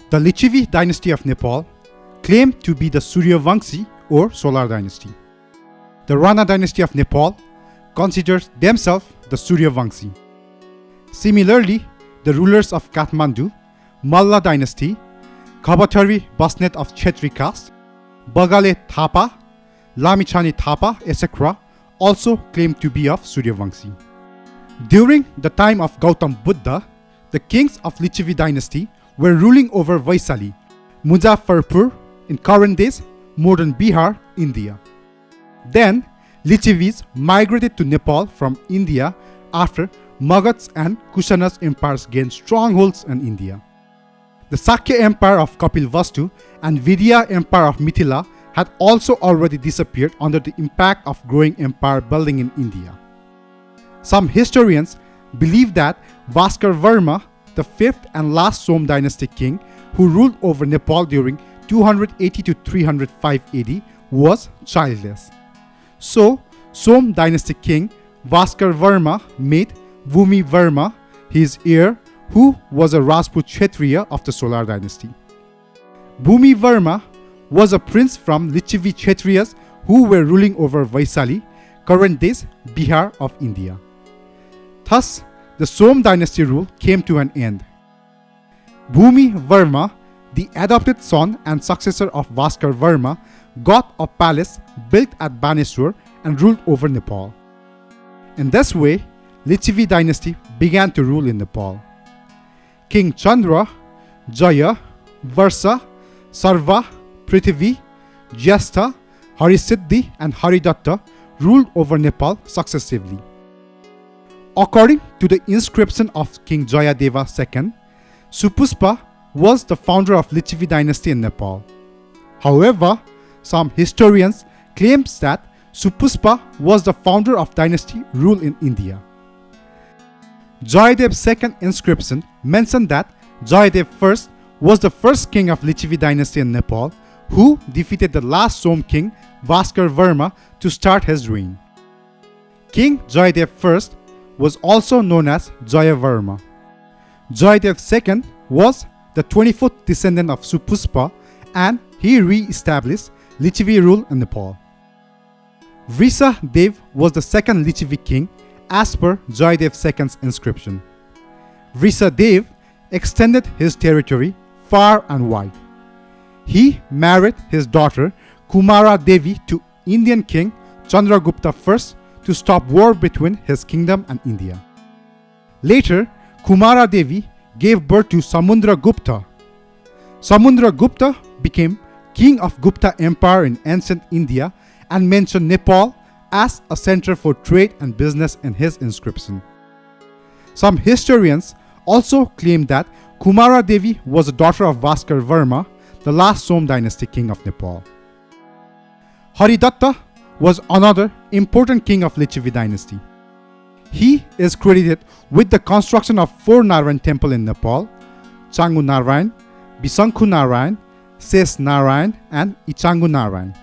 The Lichivi dynasty of Nepal claimed to be the Suryavamshi or Solar dynasty. The Rana dynasty of Nepal considers themselves the Suryavamshi. Similarly, the rulers of Kathmandu, Malla dynasty, Khabatari Basnet of Chetri caste, Bagale Thapa, Lamichhane Thapa, etc. also claim to be of Suryavamshi. During the time of Gautam Buddha, the kings of Lichivi dynasty were ruling over Vaisali, Muzaffarpur in current days modern Bihar, India. Then Lichivis migrated to Nepal from India after Magadhs and Kushanas empires gained strongholds in India. The Sakya Empire of Kapilvastu and Vidya Empire of Mithila had also already disappeared under the impact of growing empire building in India. Some historians believe that Bhaskar Varma, the fifth and last Som dynastic king who ruled over Nepal during 280 to 305 AD, was childless. So, Som dynastic king Bhaskar Varma made Bhumi Varma his heir, who was a Rajput Kshatriya of the Solar dynasty. Bhumi Varma was a prince from Lichivi Kshatriyas who were ruling over Vaisali, current days Bihar of India. Thus, the Som dynasty rule came to an end. Bhumi Varma, the adopted son and successor of Bhaskar Varma, got a palace built at Baneswar and ruled over Nepal. In this way, Lichivi dynasty began to rule in Nepal. King Chandra, Jaya, Varsa, Sarva, Prithvi, Jyestha, Harisiddhi and Haridatta ruled over Nepal successively. According to the inscription of King Jayadeva II, Supuspa was the founder of Lichivi dynasty in Nepal. However, some historians claim that Supuspa was the founder of dynasty rule in India. Jayadev's second inscription mentioned that Jayadev I was the first king of Lichivi dynasty in Nepal who defeated the last Som king Bhaskar Varma to start his reign. King Jayadev I was also known as Jayavarma. Jayadev II was the 24th descendant of Supuspa and he re-established Lichivi rule in Nepal. Vrisa Dev was the second Lichivi king as per Jayadev II's inscription. Vrisa Dev extended his territory far and wide. He married his daughter Kumara Devi to Indian king Chandragupta I to stop war between his kingdom and India. Later, Kumara Devi gave birth to Samundragupta. Samundragupta became king of Gupta Empire in ancient India and mentioned Nepal as a center for trade and business in his inscription. Some historians also claim that Kumara Devi was a daughter of Bhaskar Varma, the last Som dynasty king of Nepal. Haridatta was another important king of Lichivi dynasty. He is credited with the construction of 4 Narayan temples in Nepal: Changu Narayan, Bisankhu Narayan, Ses Narayan and Ichangu Narayan.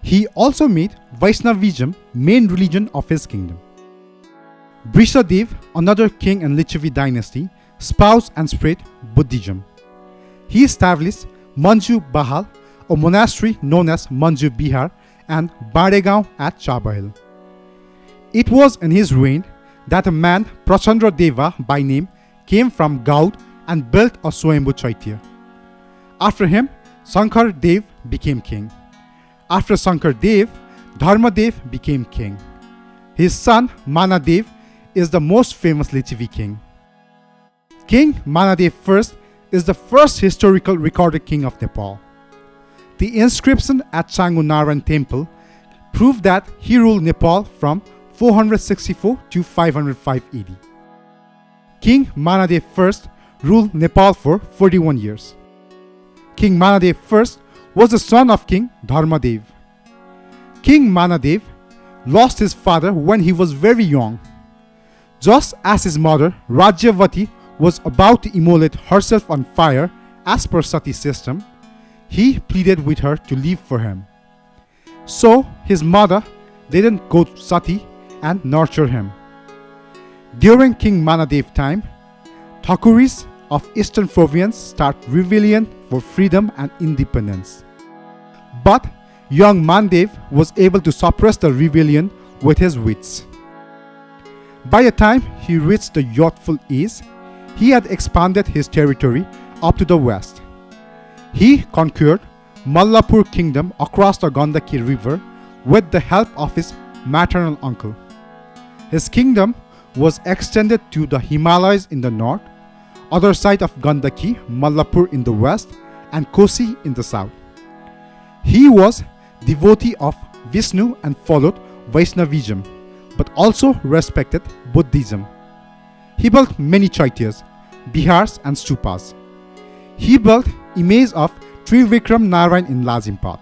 He also made Vaishnavism main religion of his kingdom. Brisadev, another king in Lichivi dynasty, espoused and spread Buddhism. He established Manju Bahal, a monastery known as Manju Bihar, and Baregaon at Chabahil. It was in his reign that a man, Prachandra Deva by name, came from Gaud and built a Swayambhu Chaitya. After him, Shankar Dev became king. After Shankar Dev, Dharmadev became king. His son Manadev is the most famous Lichivi king. King Manadev I is the first historical recorded king of Nepal. The inscription at Changu Narayan temple proved that he ruled Nepal from 464 to 505 AD. King Manadev I ruled Nepal for 41 years. King Manadev I was the son of King Dharmadev. King Manadev lost his father when he was very young. Just as his mother Rajyavati was about to immolate herself on fire as per Sati system, he pleaded with her to leave for him. So his mother didn't go to Sati and nurture him. During King Manadev time, Thakuris of Eastern province start rebellion for freedom and independence. But young Mandev was able to suppress the rebellion with his wits. By the time he reached the youthful age, he had expanded his territory up to the west. He conquered Mallapur kingdom across the Gandaki river with the help of his maternal uncle. His kingdom was extended to the Himalayas in the north, other side of Gandaki, Mallapur in the west, and Kosi in the south. He was devotee of Vishnu and followed Vaishnavism, but also respected Buddhism. He built many chaityas, bihars and stupas. He built image of Trivikram Narayan in Lazimpat.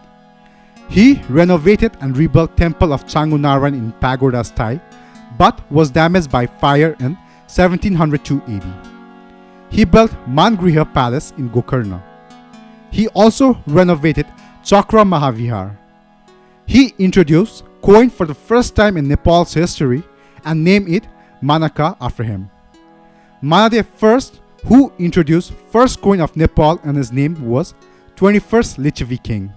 He renovated and rebuilt temple of Changu Narayan in pagoda style, but was damaged by fire in 1702 AD. He built Mangriha Palace in Gokarna. He also renovated Chakra Mahavihar. He introduced coin for the first time in Nepal's history and named it Manaka after him. Manadev I, who introduced first coin of Nepal, and his name was 21st Lichavi king.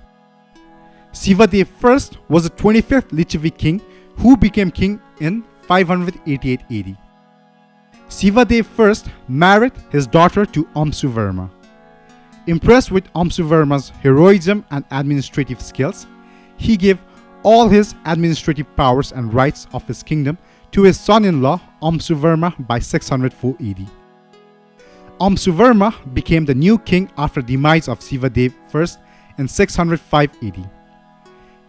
Sivadev I was the 25th Lichavi king who became king in 588 AD. Sivadev I married his daughter to Amsuvarma. Impressed with Amsuvarma's heroism and administrative skills, he gave all his administrative powers and rights of his kingdom to his son-in-law Amsuvarma by 604 AD. Amsuvarma became the new king after the demise of Sivadev I in 605 AD.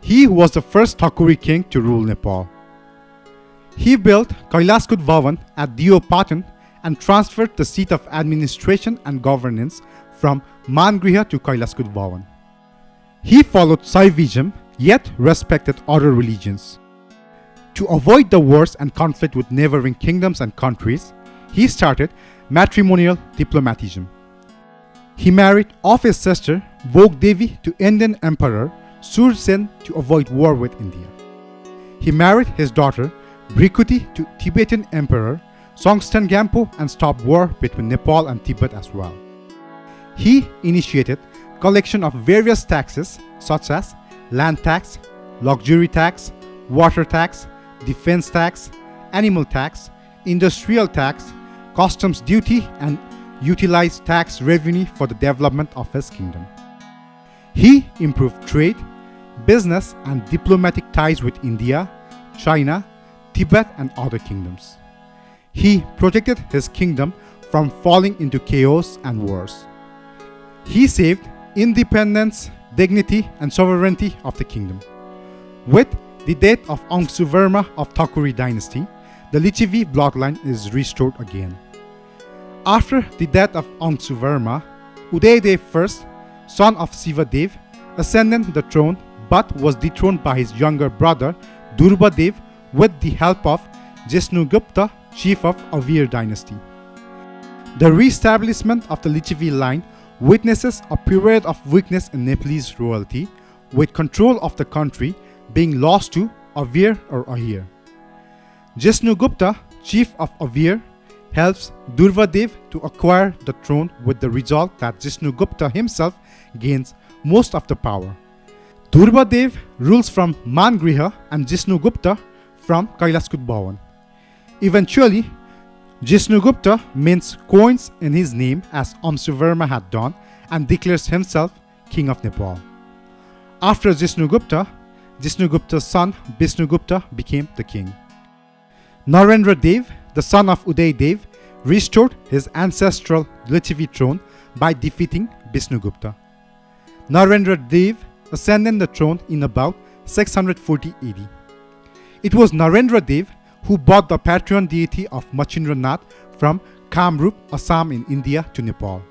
He was the first Thakuri king to rule Nepal. He built Kailaskut Bhavan at Diopatan and transferred the seat of administration and governance from Mangriha to Kailaskut Bhavan. He followed Saivism yet respected other religions. To avoid the wars and conflict with neighboring kingdoms and countries, he started matrimonial diplomatism. He married off his sister Bogdevi to Indian Emperor Sursen to avoid war with India. He married his daughter Brikuti to Tibetan Emperor Songtsen Gampo and stopped war between Nepal and Tibet as well. He initiated collection of various taxes such as land tax, luxury tax, water tax, defense tax, animal tax, industrial tax, customs duty, and utilized tax revenue for the development of his kingdom. He improved trade, business, and diplomatic ties with India, China, Tibet, and other kingdoms. He protected his kingdom from falling into chaos and wars. He saved independence, dignity, and sovereignty of the kingdom. With the death of Amsuvarma of Thakuri dynasty, the Lichavi bloodline is restored again. After the death of Amsuvarma, Udayadev I, son of Sivadev, ascended the throne but was dethroned by his younger brother Durbadev with the help of Jisnugupta, chief of Avir dynasty. The re-establishment of the Lichavi line witnesses a period of weakness in Nepalese royalty, with control of the country being lost to Avir or Ahir. Jisnugupta, chief of Avir, helps Durvadev to acquire the throne with the result that Jisnugupta himself gains most of the power. Durvadev rules from Mangriha and Jisnugupta from Kailaskut Bhavan. Eventually, Jisnugupta mints coins in his name as Amsuvarma had done and declares himself king of Nepal. After Jisnugupta's son Visnugupta became the king. Narendra Dev, the son of Udayadev, restored his ancestral Lichavi throne by defeating Visnugupta. Narendra Dev ascended the throne in about 640 AD. It was Narendra Dev who brought the patron deity of Machindranath from Kamrup, Assam in India to Nepal.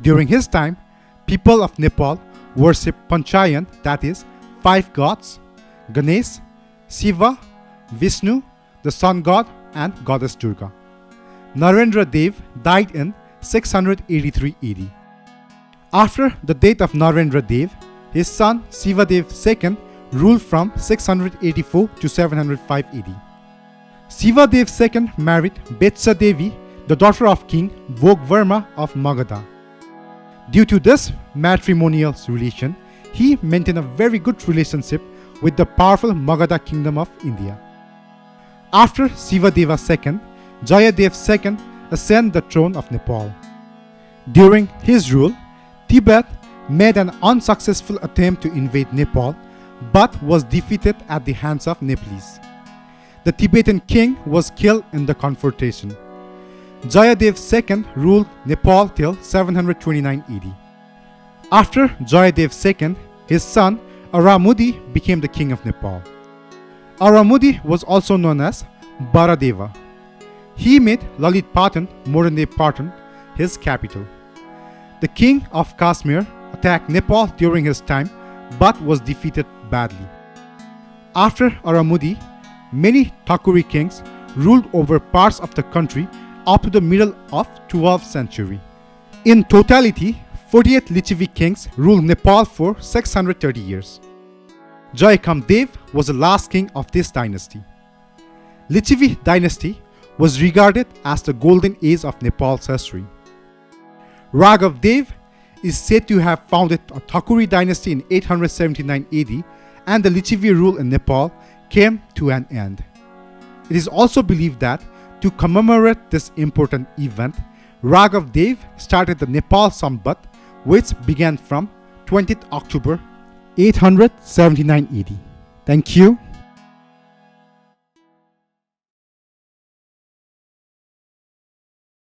During his time, people of Nepal worshipped Panchayan, that is, 5 gods: Ganesh, Shiva, Vishnu, the sun god, and goddess Durga. Narendra Dev died in 683 AD. After the death of Narendra Dev, his son Sivadev II ruled from 684 to 705 AD. Sivadev II married Betsa Devi, the daughter of King Bhogvarma of Magadha. Due to this matrimonial relation, he maintained a very good relationship with the powerful Magadha kingdom of India. After Sivadeva II, Jayadev II ascended the throne of Nepal. During his rule, Tibet made an unsuccessful attempt to invade Nepal but was defeated at the hands of Nepalese. The Tibetan king was killed in the confrontation. Jayadev II ruled Nepal till 729 AD. After Jayadev II, his son Aramudi became the king of Nepal. Aramudi was also known as Baradeva. He made Lalitpatan, modern-day Patan, his capital. The king of Kashmir attacked Nepal during his time but was defeated badly. After Aramudi, many Thakuri kings ruled over parts of the country up to the middle of 12th century. In totality, 48 Lichavi kings ruled Nepal for 630 years. Jai Kamdev was the last king of this dynasty. Lichavi dynasty was regarded as the golden age of Nepal's history. Raghav Dev is said to have founded a Thakuri dynasty in 879 AD, and the Lichavi rule in Nepal came to an end. It is also believed that to commemorate this important event, Raghav Dev started the Nepal Sambat, which began from 20th October 879 AD. Thank you.